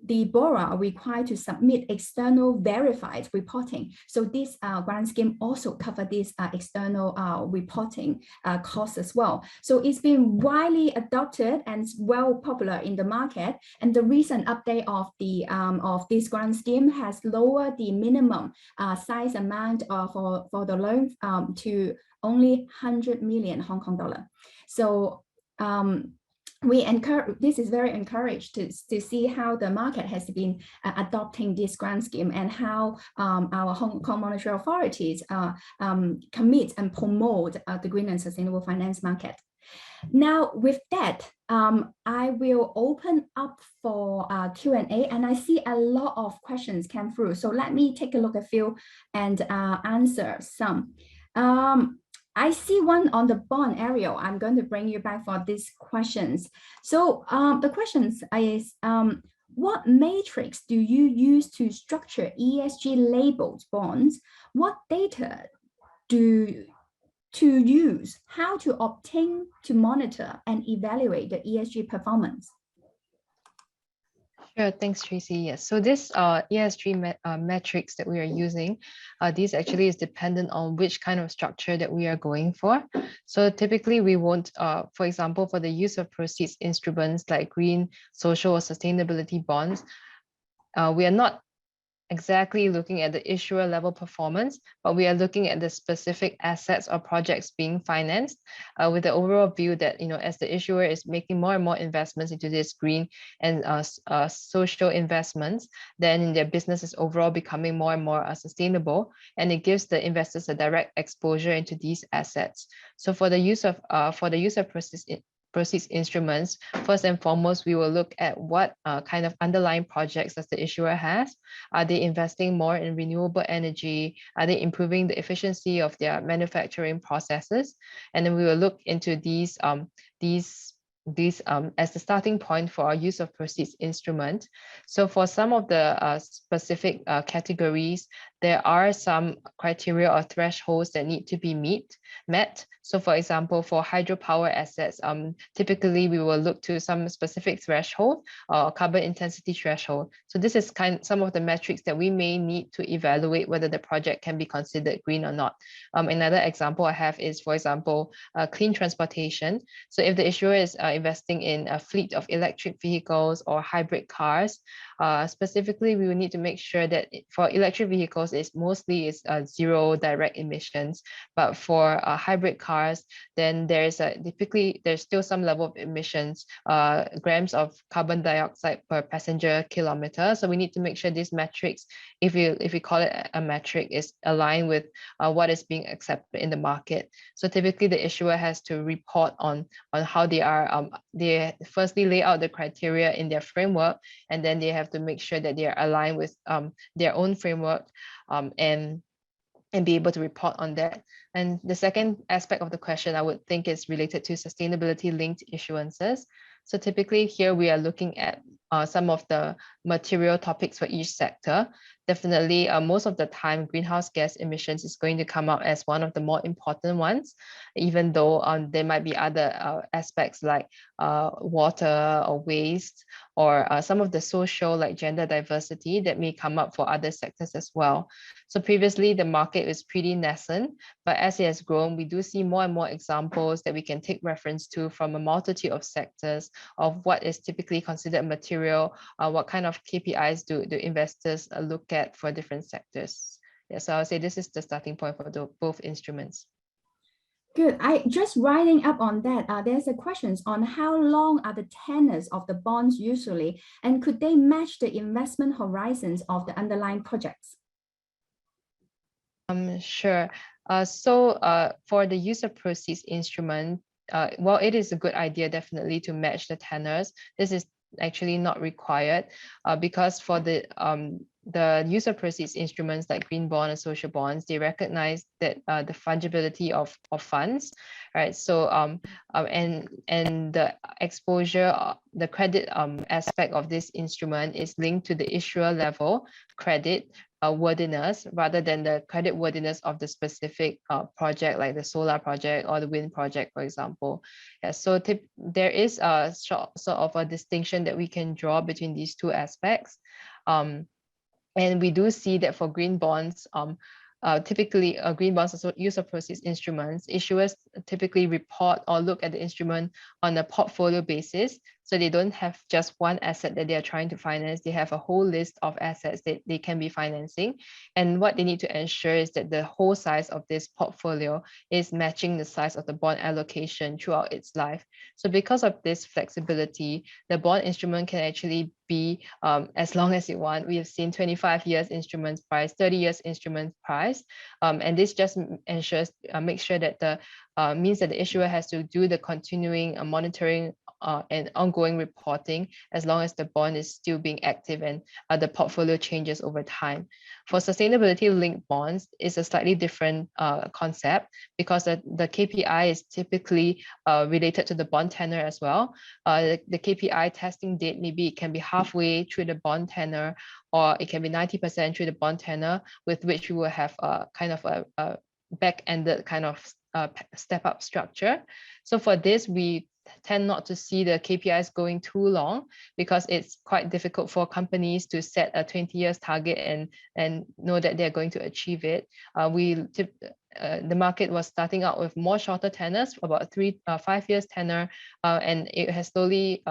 the borrower required to submit external verified reporting. So this grant scheme also covers this external reporting costs as well. So it's been widely adopted and well popular in the market. And the recent update of the of this grant scheme has lowered the minimum size amount for the loan to only 100 million Hong Kong dollar. So we encourage, this is very encouraged to see how the market has been adopting this grant scheme, and how our Hong Kong monetary authorities commit and promote the green and sustainable finance market. Now, with that, I will open up for Q&A, and I see a lot of questions came through. So let me take a look at a few and answer some. I see one on the bond area. I'm going to bring you back for these questions. So the questions is, what matrix do you use to structure ESG-labeled bonds? What data to use? How to obtain, to monitor and evaluate the ESG performance? Sure, thanks, Tracy. Yes, so this ESG metrics that we are using, these actually is dependent on which kind of structure that we are going for. So typically we won't, for example, for the use of proceeds instruments like green, social, or sustainability bonds, we are not exactly looking at the issuer level performance, but we are looking at the specific assets or projects being financed with the overall view that, as the issuer is making more and more investments into this green and social investments, then their business is overall becoming more and more sustainable, and it gives the investors a direct exposure into these assets. So for the use of proceeds instruments, first and foremost, we will look at what kind of underlying projects does the issuer has. Are they investing more in renewable energy? Are they improving the efficiency of their manufacturing processes? And then we will look into these as the starting point for our use of proceeds instrument. So for some of the specific categories, there are some criteria or thresholds that need to be met. So for example, for hydropower assets, typically we will look to some specific threshold or carbon intensity threshold. So this is some of the metrics that we may need to evaluate whether the project can be considered green or not. Another example I have is, for example, clean transportation. So if the issuer is investing in a fleet of electric vehicles or hybrid cars, specifically, we will need to make sure that for electric vehicles, it's mostly zero direct emissions, but for hybrid cars, then typically there's still some level of emissions, grams of carbon dioxide per passenger kilometer. So we need to make sure these metrics, if we call it a metric, is aligned with what is being accepted in the market. So typically the issuer has to report on how they are, they firstly lay out the criteria in their framework, and then they have to make sure that they are aligned with their own framework and be able to report on that. And the second aspect of the question I would think is related to sustainability linked issuances. So typically here we are looking at some of the material topics for each sector. Definitely, most of the time, greenhouse gas emissions is going to come out as one of the more important ones, even though there might be other aspects like water or waste, or some of the social, like gender diversity, that may come up for other sectors as well. So previously, the market was pretty nascent, but as it has grown, we do see more and more examples that we can take reference to from a multitude of sectors of what is typically considered material, what kind of KPIs do investors look at for different sectors. Yeah, so I would say this is the starting point for both instruments. Good. I just writing up on that. There's a questions on how long are the tenors of the bonds usually, and could they match the investment horizons of the underlying projects? Sure. So for the use of proceeds instrument, while it is a good idea definitely to match the tenors, this is actually not required because for the use of proceeds instruments like green bond and social bonds, they recognize that the fungibility of funds, right? So and the exposure, the credit aspect of this instrument is linked to the issuer level credit worthiness rather than the credit worthiness of the specific project, like the solar project or the wind project, for example. Yeah, so there is a sort of a distinction that we can draw between these two aspects. And we do see that for green bonds, typically green bonds also use of proceeds instruments, issuers typically report or look at the instrument on a portfolio basis. So they don't have just one asset that they are trying to finance. They have a whole list of assets that they can be financing. And what they need to ensure is that the whole size of this portfolio is matching the size of the bond allocation throughout its life. So because of this flexibility, the bond instrument can actually be as long as you want. We have seen 25 years instruments price, 30 years instruments price. And this just ensures, makes sure that the means that the issuer has to do the continuing monitoring and ongoing reporting as long as the bond is still being active and the portfolio changes over time. For sustainability-linked bonds, it's a slightly different concept because the KPI is typically related to the bond tenor as well. The KPI testing date, maybe it can be halfway through the bond tenor, or it can be 90% through the bond tenor, with which we will have a kind of a back-ended kind of step-up structure. So for this, we tend not to see the KPIs going too long because it's quite difficult for companies to set a 20 years target and know that they're going to achieve it. The market was starting out with more shorter tenors, about 5 years tenor, and it has slowly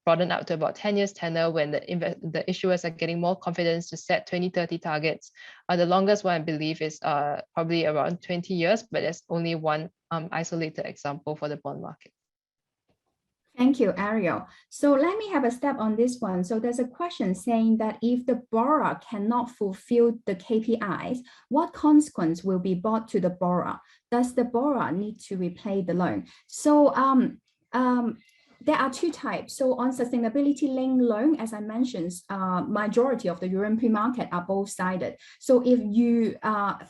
broadened out to about 10 years tenor when the issuers are getting more confidence to set 2030 targets. The longest one I believe is probably around 20 years, but there's only one isolated example for the bond market. Thank you, Ariel. So let me have a step on this one. So there's a question saying that if the borrower cannot fulfill the KPIs, what consequence will be brought to the borrower? Does the borrower need to repay the loan? So there are two types. So on sustainability-linked loan, as I mentioned, majority of the European market are both sided. So if you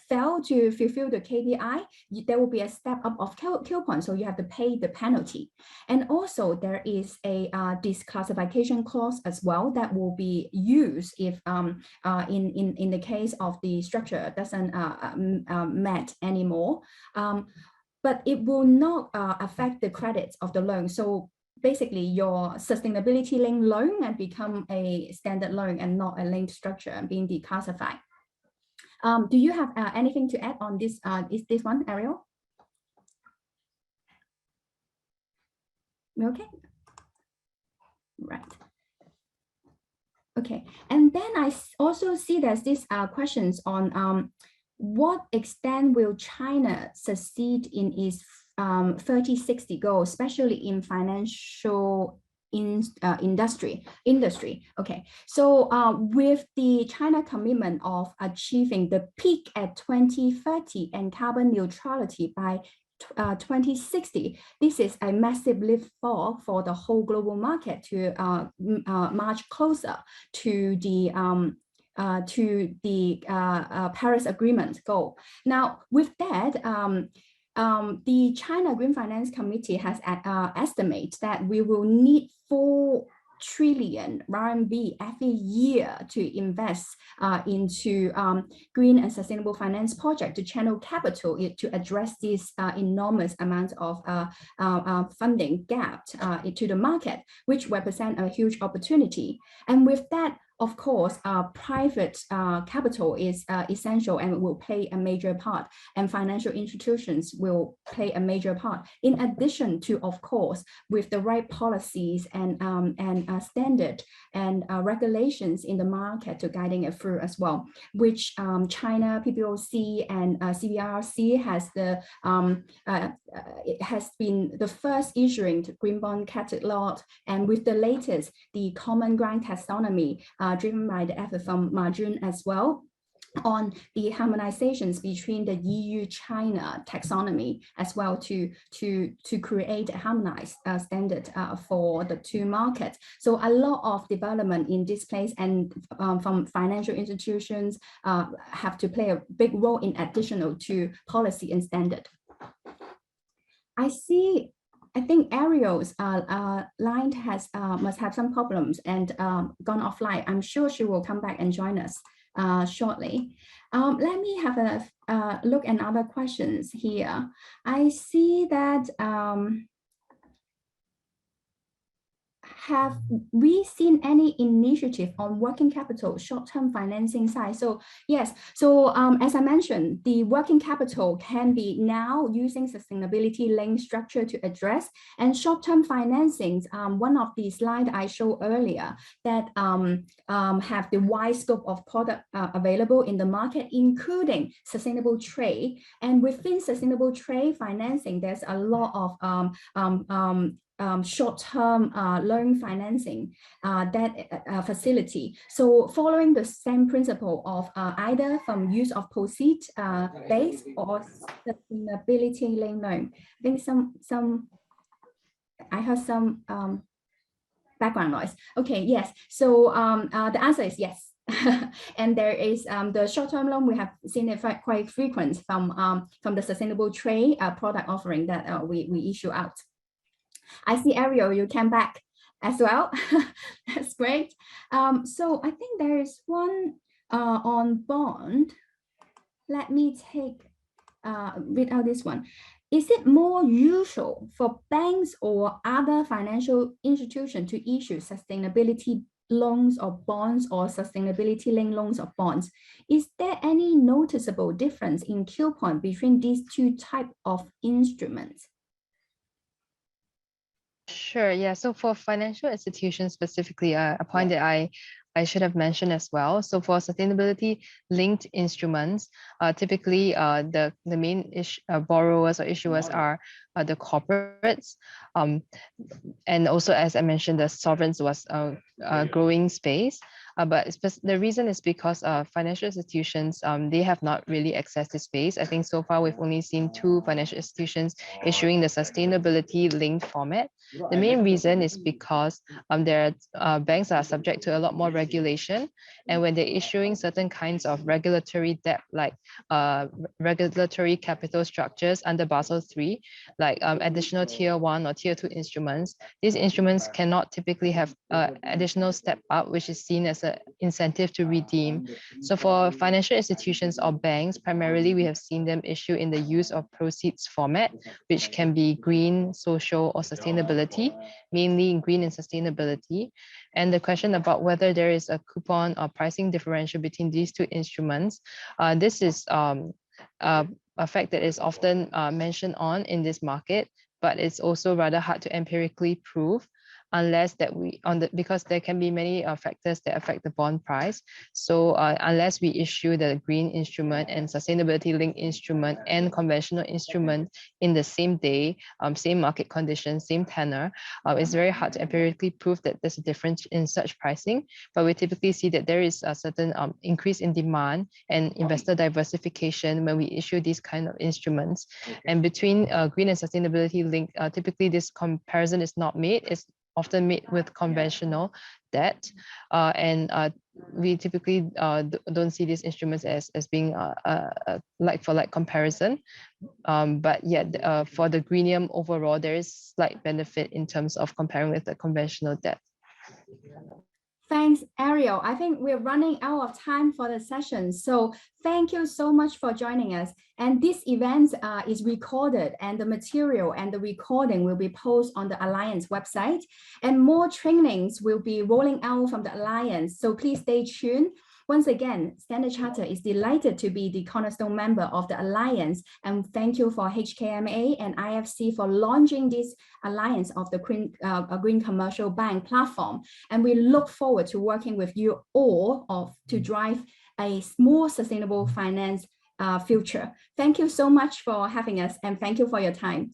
fail to fulfill the KPI, there will be a step up of coupon. So you have to pay the penalty. And also there is a disclassification clause as well that will be used if in the case of the structure doesn't met anymore. But it will not affect the credits of the loan. So basically your sustainability-linked loan and become a standard loan and not a linked structure and being declassified. Do you have anything to add on this? Is this one, Ariel? Okay. Right. Okay. And then I also see there's these questions on what extent will China succeed in its 30-60 goal, especially in financial industry. Okay, so with the China commitment of achieving the peak at 2030 and carbon neutrality by 2060, this is a massive leap forward for the whole global market to march closer to the Paris Agreement goal. Now, with that, the China Green Finance Committee has estimated that we will need 4 trillion RMB every year to invest into green and sustainable finance projects to channel capital to address this enormous amount of funding gap to the market, which represent a huge opportunity. And with that, of course, private capital is essential and will play a major part, and financial institutions will play a major part. In addition to, of course, with the right policies and standard and regulations in the market to guiding it through as well, which China PBOC and CBRC has been the first issuing green bond catalog, and with the latest, the common grant taxonomy driven by the effort from June as well. on the harmonizations between the EU-China taxonomy as well to create a harmonized standard for the two markets. So a lot of development in this place, and from financial institutions have to play a big role in additional to policy and standard. I think Ariel's line has must have some problems and gone offline. I'm sure she will come back and join us shortly. Let me have a look at other questions here. I see that have we seen any initiative on working capital short-term financing side? So yes, so as I mentioned, the working capital can be now using sustainability linked structure to address, and short-term financings, one of the slides I showed earlier that have the wide scope of product available in the market, including sustainable trade. And within sustainable trade financing, there's a lot of short-term loan financing that facility. So following the same principle of either from use of proceeds based or sustainability linked loan. I think I heard some background noise. Okay, yes. So the answer is yes. And there is the short-term loan. We have seen it quite frequent from the sustainable trade product offering that we issue out. I see Ariel, you came back as well. That's great. So I think there is one on bond. Let me read out this one. Is it more usual for banks or other financial institutions to issue sustainability loans or bonds or sustainability linked loans or bonds? Is there any noticeable difference in coupon between these two types of instruments? Sure. Yeah. So for financial institutions specifically, a point that I should have mentioned as well. So for sustainability linked instruments, typically the main borrowers or issuers are the corporates, and also, as I mentioned, the sovereigns was a growing space. But the reason is because financial institutions, they have not really accessed this space. I think so far we've only seen 2 financial institutions issuing the sustainability linked format. The main reason is because banks are subject to a lot more regulation, and when they're issuing certain kinds of regulatory debt, like regulatory capital structures under Basel III, like additional tier 1 or tier 2 instruments, these instruments cannot typically have additional step up, which is seen as an incentive to redeem. So for financial institutions or banks, primarily we have seen them issue in the use of proceeds format, which can be green, social, or sustainability, mainly green and sustainability. And the question about whether there is a coupon or pricing differential between these 2 instruments, this is a fact that is often mentioned in this market, but it's also rather hard to empirically prove unless that because there can be many factors that affect the bond price. So unless we issue the green instrument and sustainability linked instrument and conventional instrument in the same day, same market conditions, same tenor, it's very hard to empirically prove that there's a difference in such pricing. But we typically see that there is a certain increase in demand and investor diversification when we issue these kind of instruments. And between green and sustainability linked, typically this comparison is not made. It's often made with conventional debt, and we typically don't see these instruments as being a like-for-like comparison. But yet for the greenium overall, there is slight benefit in terms of comparing with the conventional debt. Thanks, Ariel. I think we're running out of time for the session. So thank you so much for joining us. And this event is recorded, and the material and the recording will be posted on the Alliance website. And more trainings will be rolling out from the Alliance. So please stay tuned. Once again, Standard Chartered is delighted to be the cornerstone member of the Alliance, and thank you for HKMA and IFC for launching this Alliance of the Green Commercial Bank platform. And we look forward to working with you all to drive a more sustainable finance future. Thank you so much for having us, and thank you for your time.